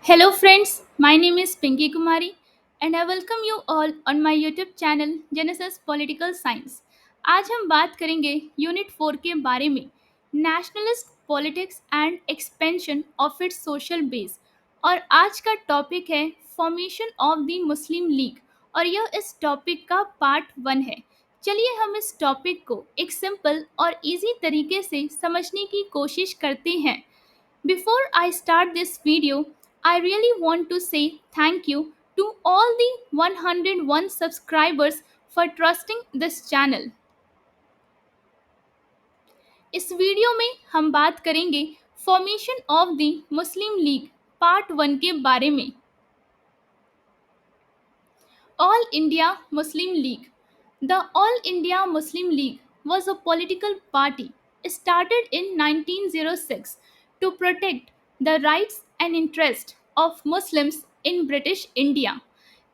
Hello friends, my name is Pinky Kumari and I welcome you all on my YouTube channel Genesis Political Science. आज हम बात करेंगे unit 4 के बारे में nationalist politics and expansion of its social base. और आज का टॉपिक है formation of the Muslim league और यह इस टॉपिक का पार्ट 1 है। चलिए हम इस टॉपिक को एक सिंपल और इजी तरीके से समझने की कोशिश करते हैं। Before I start this video, I really want to say thank you to all the 101 subscribers for trusting this channel. इस वीडियो में हम बात करेंगे formation of the Muslim league part 1 के बारे में। All India Muslim League. The All India Muslim League was a political party started in 1906 to protect the rights and interests of Muslims in British India.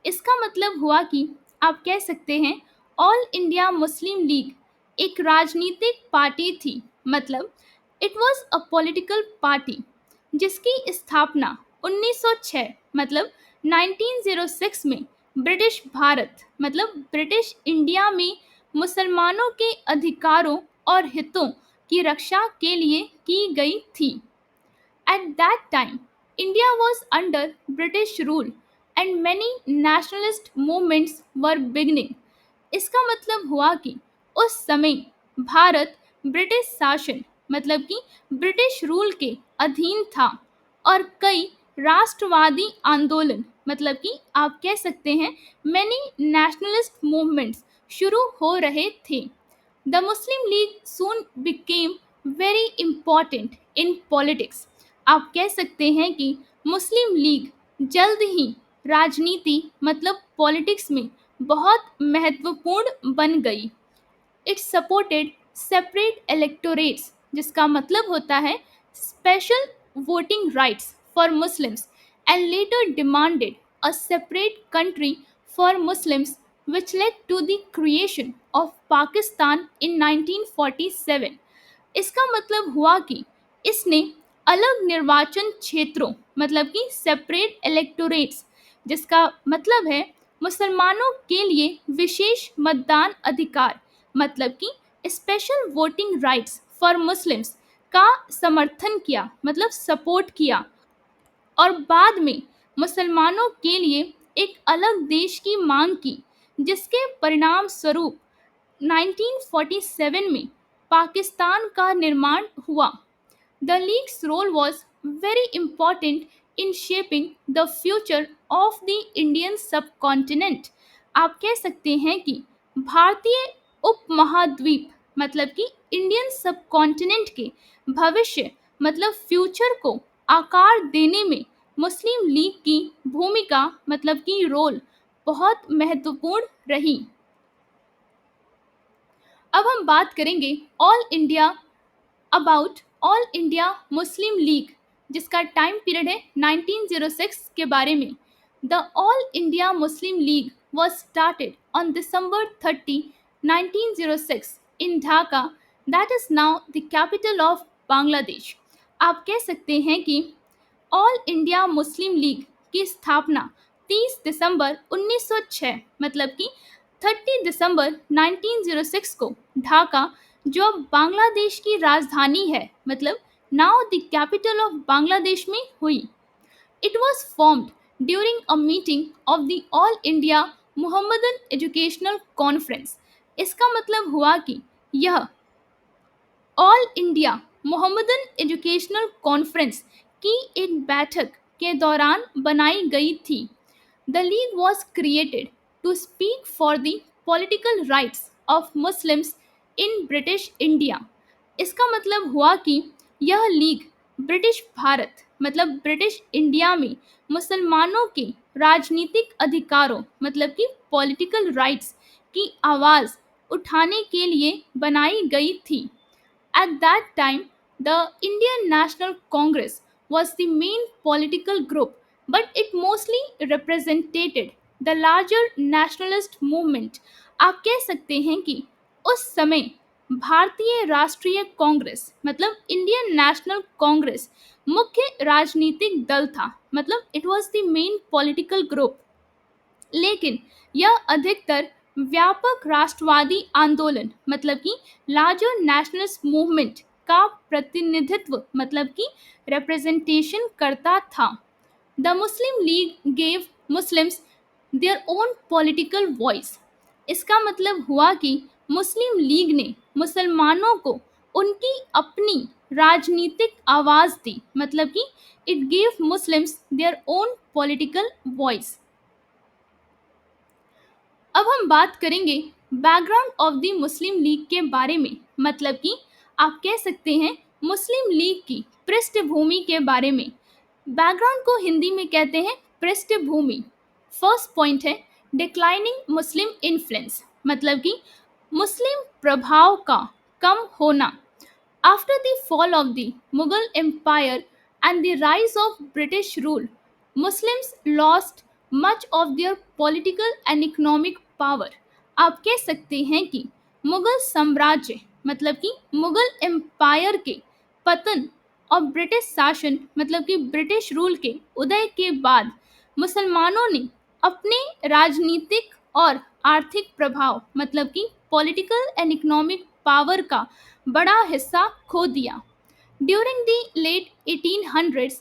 इसका मतलब हुआ कि आप कह सकते हैं ऑल इंडिया मुस्लिम लीग एक राजनीतिक पार्टी थी। मतलब it was a political party जिसकी स्थापना 1906 मतलब 1906 में ब्रिटिश भारत मतलब ब्रिटिश इंडिया में मुसलमानों के अधिकारों और हितों की रक्षा के लिए की गई थी। At that time, India was under British rule and many nationalist movements were beginning. इसका मतलब हुआ कि उस समय भारत ब्रिटिश शासन मतलब कि ब्रिटिश रूल के अधीन था और कई राष्ट्रवादी आंदोलन मतलब कि आप कह सकते हैं मैनी नेशनलिस्ट मूवमेंट्स शुरू हो रहे थे। The Muslim league soon became very important in politics. आप कह सकते हैं कि मुस्लिम लीग जल्द ही राजनीति मतलब पॉलिटिक्स में बहुत महत्वपूर्ण बन गई। इट सपोर्टेड सेपरेट इलेक्टोरेट्स जिसका मतलब होता है special voting rights for Muslims and later demanded a separate country for Muslims which led to the creation of Pakistan in 1947. इसका मतलब हुआ कि इसने अलग निर्वाचन क्षेत्रों मतलब कि सेपरेट इलेक्टोरेट्स जिसका मतलब है मुसलमानों के लिए विशेष मतदान अधिकार मतलब कि special voting rights for Muslims का समर्थन किया मतलब सपोर्ट किया और बाद में मुसलमानों के लिए एक अलग देश की मांग की जिसके परिणाम स्वरूप 1947 में पाकिस्तान का निर्माण हुआ। The league's role was very important in shaping the future of the Indian subcontinent. आप कह सकते हैं कि भारतीय उपमहाद्वीप मतलब कि इंडियन सबकॉन्टिनेंट के भविष्य मतलब फ्यूचर को आकार देने में मुस्लिम लीग की भूमिका मतलब कि रोल बहुत महत्वपूर्ण रही। अब हम बात करेंगे all India about all India Muslim league जिसका टाइम पीरियड है 1906 के बारे में। The all India Muslim league was started on December 30, 1906 in Dhaka, that is now the capital of Bangladesh. आप कह सकते हैं कि ऑल इंडिया मुस्लिम लीग की स्थापना 30 दिसंबर 1906 मतलब कि 30 दिसंबर 1906 को ढाका जो अब बांग्लादेश की राजधानी है मतलब now the capital of Bangladesh में हुई। It was formed during a meeting of the all India Mohammedan educational conference. इसका मतलब हुआ कि यह all India Mohammedan educational conference की एक बैठक के दौरान बनाई गई थी। The league was created to speak for the political rights of Muslims in British India. इसका मतलब हुआ कि यह लीग ब्रिटिश भारत मतलब ब्रिटिश इंडिया में मुसलमानों के राजनीतिक अधिकारों मतलब कि पॉलिटिकल राइट्स की आवाज़ उठाने के लिए बनाई गई थी। At that time, the Indian National Congress was the main political group, but it mostly represented the larger nationalist movement. आप कह सकते हैं कि उस समय भारतीय राष्ट्रीय कांग्रेस मतलब इंडियन नेशनल कांग्रेस मुख्य राजनीतिक दल था, मतलब it was the main political group. लेकिन यह अधिकतर व्यापक राष्ट्रवादी आंदोलन, मतलब कि लार्जर नेशनलिस्ट मूवमेंट का प्रतिनिधित्व, मतलब कि रिप्रेजेंटेशन करता था। The Muslim league gave Muslims their own political voice. इसका मतलब हुआ कि मुस्लिम लीग ने मुसलमानों को उनकी अपनी राजनीतिक आवाज दी, मतलब कि it gave Muslims their own political voice. अब हम बात करेंगे background of the Muslim league के बारे में, मतलब कि आप कह सकते हैं मुस्लिम लीग की पृष्ठभूमि के बारे में। बैकग्राउंड को हिंदी में कहते हैं पृष्ठभूमि। फर्स्ट पॉइंट है डिक्लाइनिंग मुस्लिम इन्फ्लुएंस, मतलब कि मुस्लिम प्रभाव का कम होना। After the fall of the Mughal Empire and the rise of British rule, Muslims lost much of their political and economic power. आप कह सकते हैं कि मुगल साम्राज्य, मतलब कि मुगल एम्पायर के पतन और ब्रिटिश शासन, मतलब कि ब्रिटिश रूल के उदय के बाद मुसलमानों ने अपने राजनीतिक और आर्थिक प्रभाव, मतलब कि पॉलिटिकल एंड इकोनॉमिक पावर का बड़ा हिस्सा खो दिया। During the late 1800s,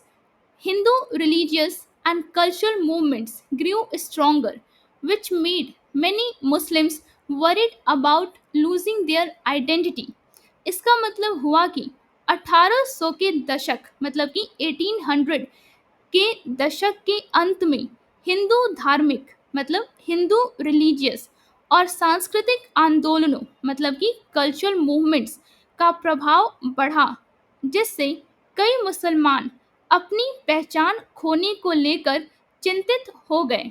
Hindu religious and cultural movements grew stronger, which made many Muslims worried about losing their identity. इसका मतलब हुआ कि 1800 के दशक, मतलब कि 1800 के दशक के अंत में हिंदू धार्मिक, मतलब हिंदू रिलीजियस और सांस्कृतिक आंदोलनों, मतलब कि कल्चरल मूवमेंट्स का प्रभाव बढ़ा, जिससे कई मुसलमान अपनी पहचान खोने को लेकर चिंतित हो गए।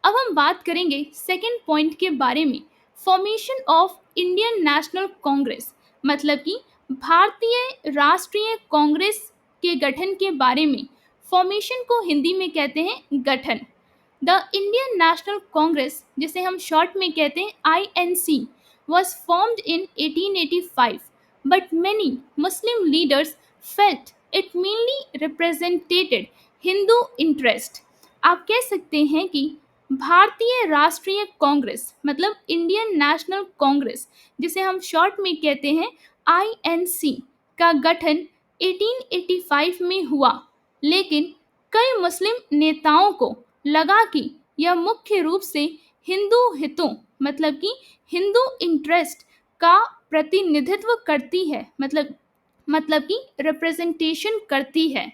अब हम बात करेंगे सेकंड पॉइंट के बारे में, formation of Indian national Congress, मतलब कि भारतीय राष्ट्रीय कांग्रेस के गठन के बारे में। फॉर्मेशन को हिंदी में कहते हैं गठन। द इंडियन नेशनल कांग्रेस, जिसे हम शॉर्ट में कहते हैं INC, was formed in 1885, but many Muslim leaders felt it mainly represented Hindu interest. आप कह सकते हैं कि भारतीय राष्ट्रीय कांग्रेस, मतलब इंडियन नेशनल कांग्रेस, जिसे हम शॉर्ट में कहते हैं आईएनसी, का गठन 1885 में हुआ, लेकिन कई मुस्लिम नेताओं को लगा कि यह मुख्य रूप से हिंदू हितों, मतलब कि हिंदू इंटरेस्ट का प्रतिनिधित्व करती है, मतलब कि रिप्रेजेंटेशन करती है।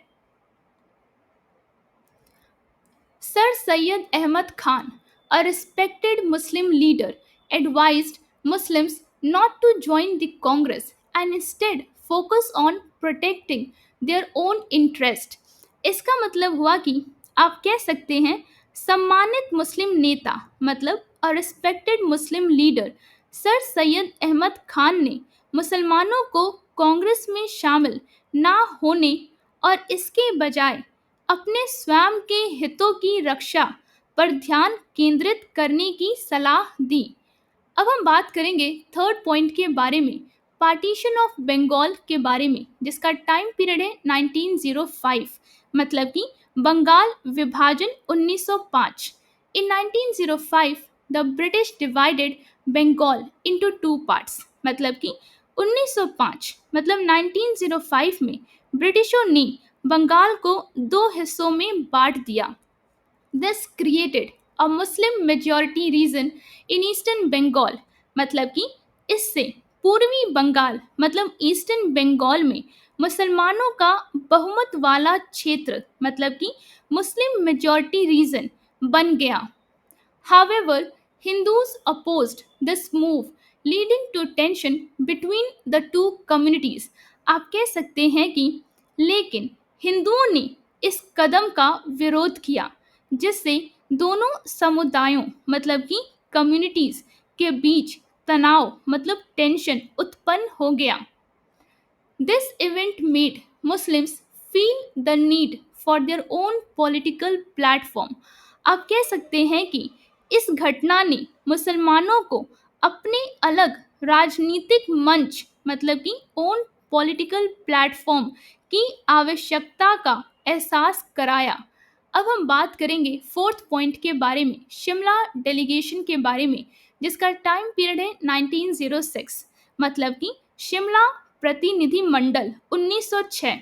Sir Syed Ahmad Khan, a respected Muslim leader, advised Muslims not to join the Congress and instead focus on protecting their own interest. इसका मतलब हुआ कि आप कह सकते हैं सम्मानित मुस्लिम नेता, मतलब a respected Muslim leader sir Syed Ahmed Khan ने मुसलमानों को कांग्रेस में शामिल ना होने और इसके बजाय अपने स्वयं के हितों की रक्षा पर ध्यान केंद्रित करने की सलाह दी। अब हम बात करेंगे थर्ड पॉइंट के बारे में, पार्टीशन ऑफ बंगाल के बारे में, जिसका टाइम पीरियड है 1905, मतलब कि बंगाल विभाजन 1905। In 1905 the British divided Bengal into two parts, मतलब कि 1905 मतलब 1905 में ब्रिटिशों ने बंगाल को दो हिस्सों में बांट दिया। This created a Muslim majority region in eastern Bengal, मतलब कि इससे पूर्वी बंगाल, मतलब ईस्टर्न बंगाल में मुसलमानों का बहुमत वाला क्षेत्र, मतलब कि मुस्लिम मेजॉरिटी रीजन बन गया। However, Hindus opposed this move, leading to tension between the two communities. आप कह सकते हैं कि लेकिन हिंदुओं ने इस कदम का विरोध किया, जिससे दोनों समुदायों, मतलब कि कम्युनिटीज के बीच तनाव, मतलब टेंशन उत्पन्न हो गया। This event made Muslims feel the need for their own political platform. आप कह सकते हैं कि इस घटना ने मुसलमानों को अपने अलग राजनीतिक मंच, मतलब कि ओन पॉलिटिकल प्लेटफॉर्म की आवश्यकता का एहसास कराया। अब हम बात करेंगे फोर्थ पॉइंट के बारे में, शिमला डेलीगेशन के बारे में, जिसका टाइम पीरियड है 1906, मतलब कि शिमला प्रतिनिधि मंडल 1906।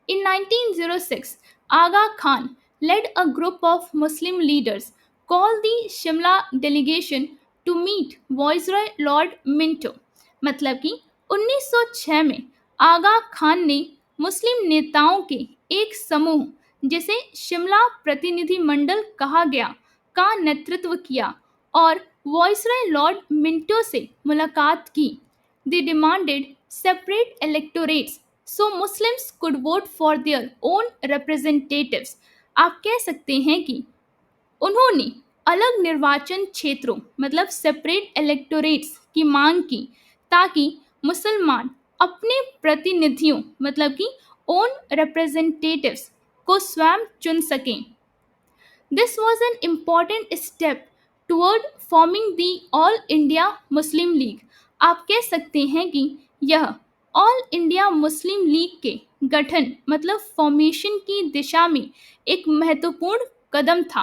In 1906, Aga Khan led a group of Muslim leaders called the Shimla delegation to meet Viceroy Lord Minto। मतलब कि 1906 में आगा खान ने मुस्लिम नेताओं के एक समूह, जिसे शिमला प्रतिनिधि मंडल कहा गया, का नेतृत्व किया और वॉइसरॉय लॉर्ड मिंटो से मुलाकात की। They demanded separate electorates so Muslims could vote for their own representatives। आप कह सकते हैं कि उन्होंने अलग निर्वाचन क्षेत्रों, मतलब सेपरेट इलेक्टोरेट्स की मांग की, ताकि मुसलमान अपने प्रतिनिधियों, मतलब कि ओन रिप्रेजेंटेटिव्स को स्वयं चुन सकें। This was an important step toward forming the All India Muslim League। आप कह सकते हैं कि यह ऑल इंडिया मुस्लिम लीग के गठन, मतलब फॉर्मेशन की दिशा में एक महत्वपूर्ण कदम था।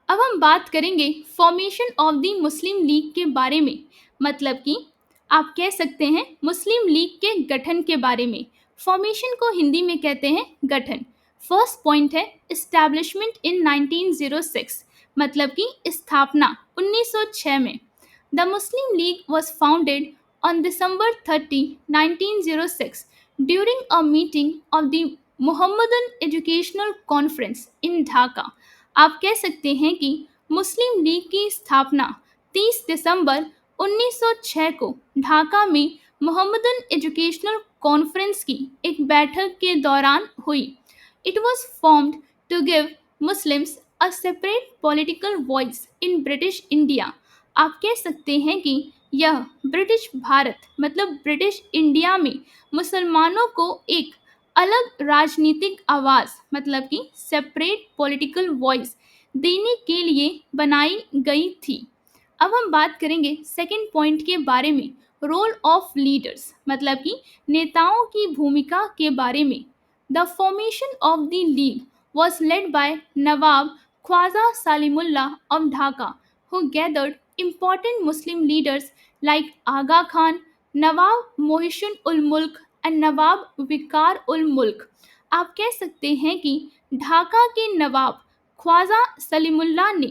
अब हम बात करेंगे formation of the Muslim league के बारे में, मतलब कि आप कह सकते हैं मुस्लिम लीग के गठन के बारे में। फॉर्मेशन को हिंदी में कहते हैं गठन। फर्स्ट पॉइंट है एस्टैब्लिशमेंट इन 1906, मतलब कि स्थापना 1906 में। The Muslim league was founded on December 30, 1906 during a meeting of the Muhammadan Educational Conference in Dhaka। आप कह सकते हैं कि मुस्लिम लीग की स्थापना 30 दिसंबर 1906 को ढाका में मोहम्मदन एजुकेशनल कॉन्फ्रेंस की एक बैठक के दौरान हुई। It was formed to give Muslims a separate political voice in British India. आप कह सकते हैं कि यह ब्रिटिश भारत, मतलब ब्रिटिश इंडिया में मुसलमानों को एक अलग राजनीतिक आवाज़, मतलब कि सेपरेट पॉलिटिकल वॉइस देने के लिए बनाई गई थी। अब हम बात करेंगे सेकंड पॉइंट के बारे में, रोल ऑफ लीडर्स, मतलब कि नेताओं की भूमिका के बारे में। The formation of the league was led by Nawab Khwaja Salimullah of Dhaka, who gathered important Muslim leaders like Aga Khan, Nawab Mohsin ul Mulk and नवाब विकार उल मुल्क। आप कह सकते हैं कि ढाका के नवाब ख्वाजा सलीमुल्लाह ने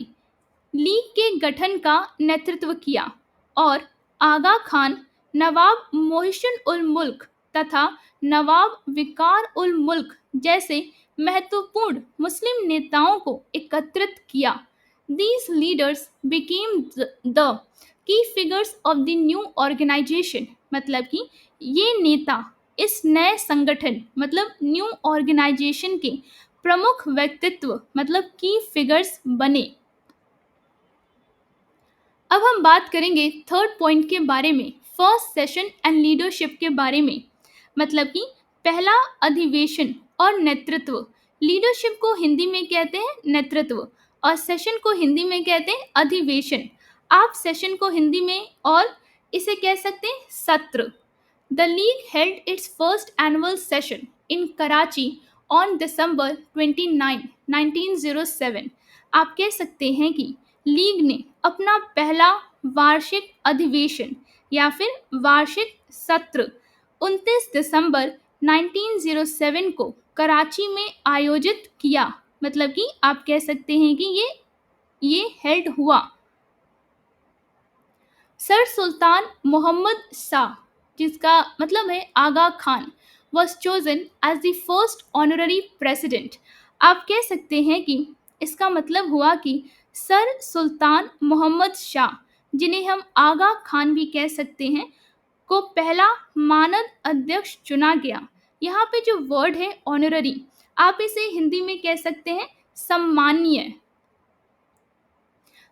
लीग के गठन का नेतृत्व किया और आगा खान, नवाब मोहिशन उल मुल्क तथा नवाब विकार उल मुल्क जैसे महत्वपूर्ण मुस्लिम नेताओं को एकत्रित किया। These leaders became the key figures of the new organization। मतलब कि ये नेता इस नए संगठन, मतलब न्यू ऑर्गेनाइजेशन के प्रमुख व्यक्तित्व, मतलब की फिगर्स बने। अब हम बात करेंगे थर्ड पॉइंट के बारे में, फर्स्ट सेशन एंड लीडरशिप के बारे में, मतलब कि पहला अधिवेशन और नेतृत्व। लीडरशिप को हिंदी में कहते हैं नेतृत्व और सेशन को हिंदी में कहते हैं अधिवेशन। आप सेशन को हिंदी में और इसे कह सकते हैं सत्र। The league held it's first annual session in Karachi on December 29, 1907। आप कह सकते हैं कि लीग ने अपना पहला वार्षिक अधिवेशन या फिर वार्षिक सत्र 29 दिसंबर 1907 को कराची में आयोजित किया। मतलब कि आप कह सकते हैं कि ये हेल्ड हुआ। सर सुल्तान मोहम्मद शाह, जिसका मतलब है Aga Khan, was chosen as the first honorary president. आप कह सकते हैं कि इसका मतलब हुआ कि सर सुल्तान मोहम्मद शाह, जिन्हें हम आगा खान भी कह सकते हैं, को पहला मानद अध्यक्ष चुना गया। यहाँ पे जो वर्ड है ऑनररी, आप इसे हिंदी में कह सकते हैं सम्मानीय।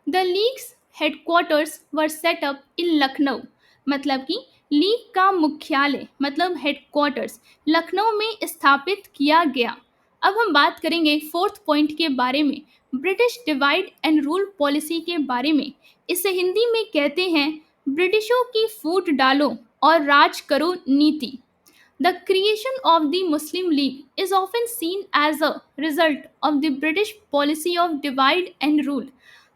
The league's headquarters were set up in Lucknow. मतलब कि लीग का मुख्यालय, मतलब हेडक्वार्टर्स, लखनऊ में स्थापित किया गया। अब हम बात करेंगे फोर्थ पॉइंट के बारे में, British divide and rule policy के बारे में। इसे हिंदी में कहते हैं ब्रिटिशों की फूट डालो और राज करो नीति। The creation of the Muslim League is often seen as a result of the British policy of divide and rule.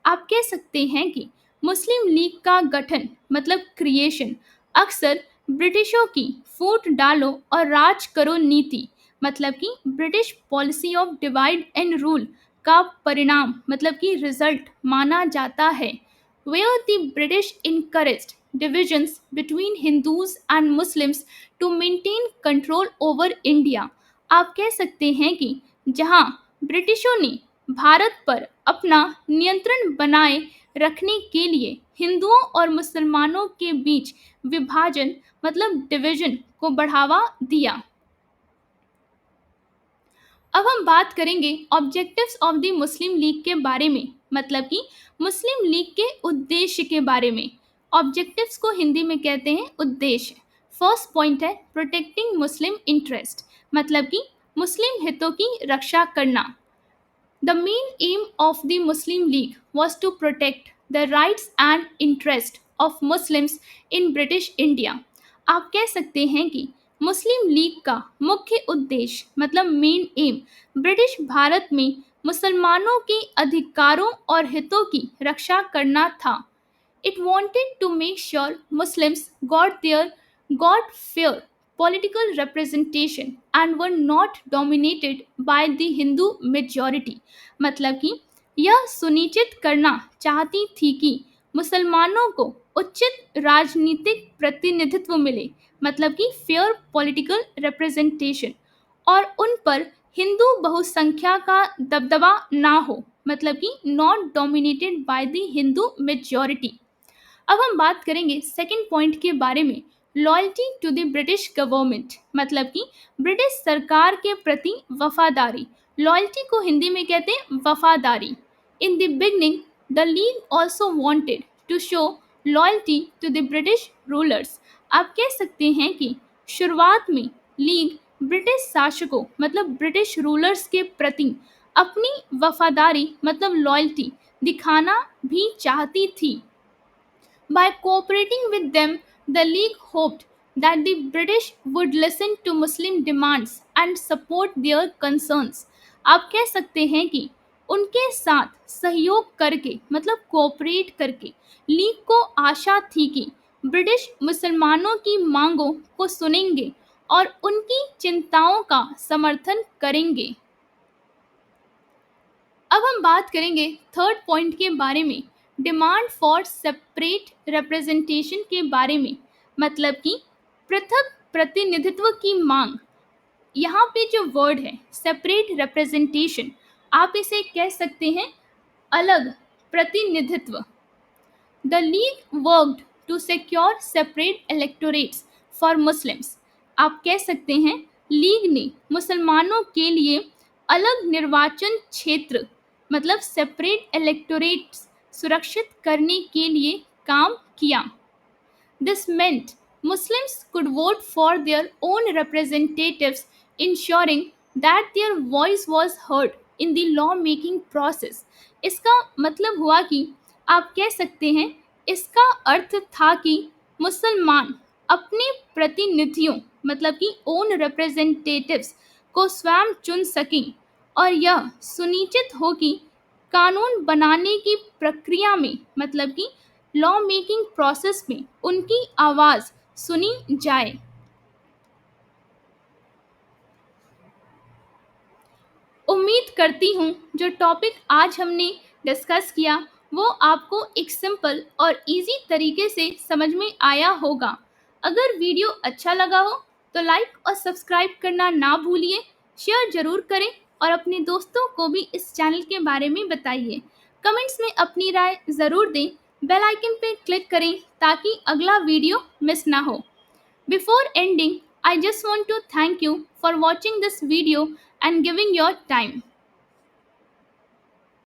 आप कह सकते हैं कि मुस्लिम लीग का गठन मतलब क्रिएशन अक्सर ब्रिटिशों की फूट डालो और राज करो नीति मतलब कि British policy of divide and rule का परिणाम मतलब कि रिजल्ट माना जाता है, where the British encouraged divisions between Hindus and Muslims to maintain control over India. आप कह सकते हैं कि जहां ब्रिटिशों ने भारत पर अपना नियंत्रण बनाए रखने के लिए हिंदुओं और मुसलमानों के बीच विभाजन मतलब डिवीजन को बढ़ावा दिया। अब हम बात करेंगे objectives of the Muslim league के बारे में मतलब कि मुस्लिम लीग के उद्देश्य के बारे में। ऑब्जेक्टिव्स को हिंदी में कहते हैं उद्देश्य। फर्स्ट पॉइंट है प्रोटेक्टिंग मुस्लिम इंटरेस्ट मतलब कि मुस्लिम हितों की रक्षा करना। The main aim of the Muslim League was to protect the rights and interests of Muslims in British India. आप कह सकते हैं कि मुस्लिम लीग का मुख्य उद्देश्य मतलब मेन एम ब्रिटिश भारत में मुसलमानों के अधिकारों और हितों की रक्षा करना था। It wanted to make sure Muslims got fair political representation and were not dominated by the Hindu majority. मतलब कि यह सुनिश्चित करना चाहती थी कि मुसलमानों को उचित राजनीतिक प्रतिनिधित्व मिले मतलब कि फेयर पॉलिटिकल रिप्रेजेंटेशन और उन पर हिंदू बहुसंख्या का दबदबा ना हो मतलब कि not dominated by the Hindu majority. अब हम बात करेंगे सेकंड पॉइंट के बारे में loyalty to the British government मतलब कि ब्रिटिश सरकार के प्रति वफादारी। लॉयल्टी को हिंदी में कहते हैं वफादारी। In the beginning the league also wanted to show loyalty to the British rulers. आप कह सकते हैं कि शुरुआत में लीग ब्रिटिश शासकों मतलब ब्रिटिश रूलर्स के प्रति अपनी वफादारी मतलब लॉयल्टी दिखाना भी चाहती थी। By cooperating with them, the League hoped that the British would listen to Muslim demands and support their concerns. आप कह सकते हैं कि उनके साथ सहयोग करके मतलब कोऑपरेट करके लीग को आशा थी कि ब्रिटिश मुसलमानों की मांगों को सुनेंगे और उनकी चिंताओं का समर्थन करेंगे। अब हम बात करेंगे थर्ड पॉइंट के बारे में डिमांड फॉर सेपरेट रिप्रेजेंटेशन के बारे में मतलब कि पृथक प्रतिनिधित्व की मांग। यहाँ पे जो वर्ड है सेपरेट रिप्रेजेंटेशन आप इसे कह सकते हैं अलग प्रतिनिधित्व। The league worked to secure separate electorates for Muslims. आप कह सकते हैं लीग ने मुसलमानों के लिए अलग निर्वाचन क्षेत्र मतलब सेपरेट इलेक्टोरेट्स सुरक्षित करने के लिए काम किया। This meant Muslims could vote for their own representatives, ensuring that their voice was heard in the law-making process. इसका मतलब हुआ कि आप कह सकते हैं इसका अर्थ था कि मुसलमान अपने प्रतिनिधियों मतलब कि ओन रिप्रेजेंटेटिव्स को स्वयं चुन सकें और यह सुनिश्चित हो कि कानून बनाने की प्रक्रिया में मतलब कि लॉ मेकिंग प्रोसेस में उनकी आवाज़ सुनी जाए। उम्मीद करती हूँ जो टॉपिक आज हमने डिस्कस किया वो आपको एक सिंपल और इजी तरीके से समझ में आया होगा। अगर वीडियो अच्छा लगा हो तो लाइक और सब्सक्राइब करना ना भूलिए, शेयर ज़रूर करें और अपने दोस्तों को भी इस चैनल के बारे में बताइए। कमेंट्स में अपनी राय ज़रूर दें, बेल आइकन पे क्लिक करें ताकि अगला वीडियो मिस ना हो। Before ending, I just want to thank you for watching this video and giving your time.